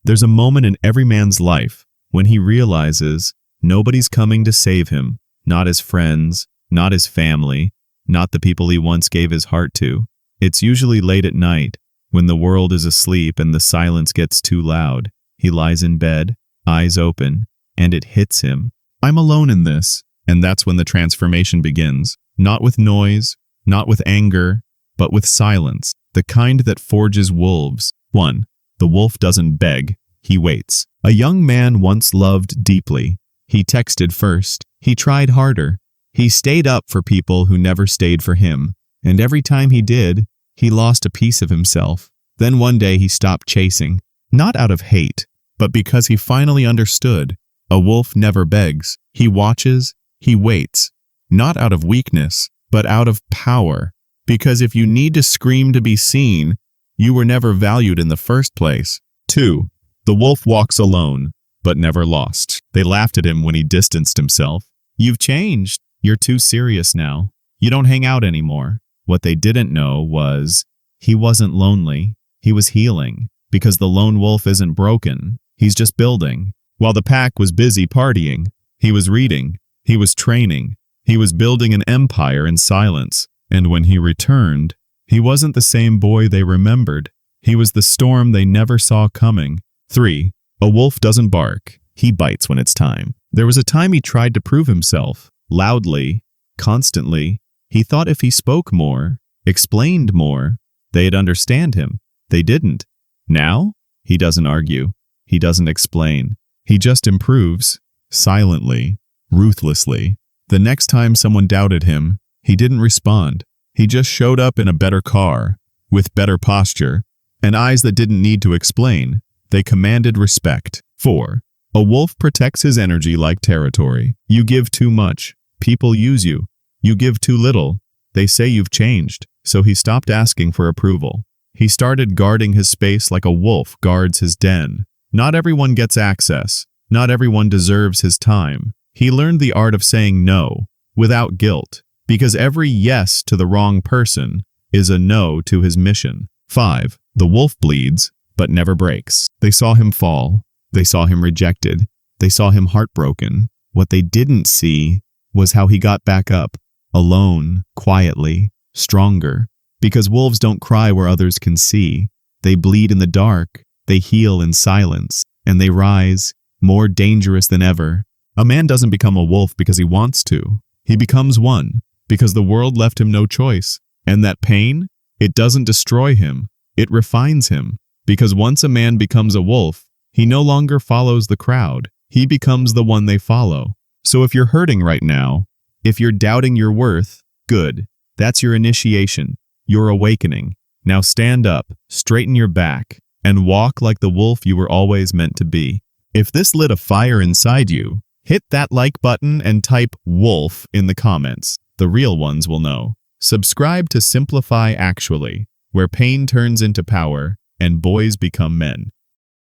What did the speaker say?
There's a moment in every man's life when he realizes nobody's coming to save him, not his friends, not his family, not the people he once gave his heart to. It's usually late at night, when the world is asleep and the silence gets too loud. He lies in bed, eyes open, and it hits him. I'm alone in this. And that's when the transformation begins. Not with noise, not with anger, but with silence. The kind that forges wolves. 1. The wolf doesn't beg, he waits. A young man once loved deeply. He texted first. He tried harder. He stayed up for people who never stayed for him. And every time he did, he lost a piece of himself. Then one day he stopped chasing. Not out of hate, but because he finally understood. A wolf never begs. He watches, he waits. Not out of weakness, but out of power. Because if you need to scream to be seen, you were never valued in the first place. 2. The wolf walks alone, but never lost. They laughed at him when he distanced himself. You've changed. You're too serious now. You don't hang out anymore. What they didn't know was he wasn't lonely. He was healing. Because the lone wolf isn't broken. He's just building. While the pack was busy partying, he was reading. He was training. He was building an empire in silence. And when he returned, he wasn't the same boy they remembered. He was the storm they never saw coming. 3. A wolf doesn't bark. He bites when it's time. There was a time he tried to prove himself. Loudly, constantly. He thought if he spoke more, explained more, they'd understand him. They didn't. Now, he doesn't argue. He doesn't explain. He just improves. Silently. Ruthlessly. The next time someone doubted him, he didn't respond. He just showed up in a better car, with better posture, and eyes that didn't need to explain. They commanded respect. 4. A wolf protects his energy like territory. You give too much. People use you. You give too little. They say you've changed. So he stopped asking for approval. He started guarding his space like a wolf guards his den. Not everyone gets access. Not everyone deserves his time. He learned the art of saying no, without guilt, because every yes to the wrong person is a no to his mission. 5. The wolf bleeds, but never breaks. They saw him fall. They saw him rejected. They saw him heartbroken. What they didn't see was how he got back up, alone, quietly, stronger. Because wolves don't cry where others can see. They bleed in the dark. They heal in silence. And they rise, more dangerous than ever. A man doesn't become a wolf because he wants to. He becomes one because the world left him no choice. And that pain, it doesn't destroy him. It refines him. Because once a man becomes a wolf, he no longer follows the crowd. He becomes the one they follow. So if you're hurting right now, if you're doubting your worth, good. That's your initiation, your awakening. Now stand up, straighten your back, and walk like the wolf you were always meant to be. If this lit a fire inside you, hit that like button and type wolf in the comments. The real ones will know. Subscribe to Simplify Actually, where pain turns into power and boys become men.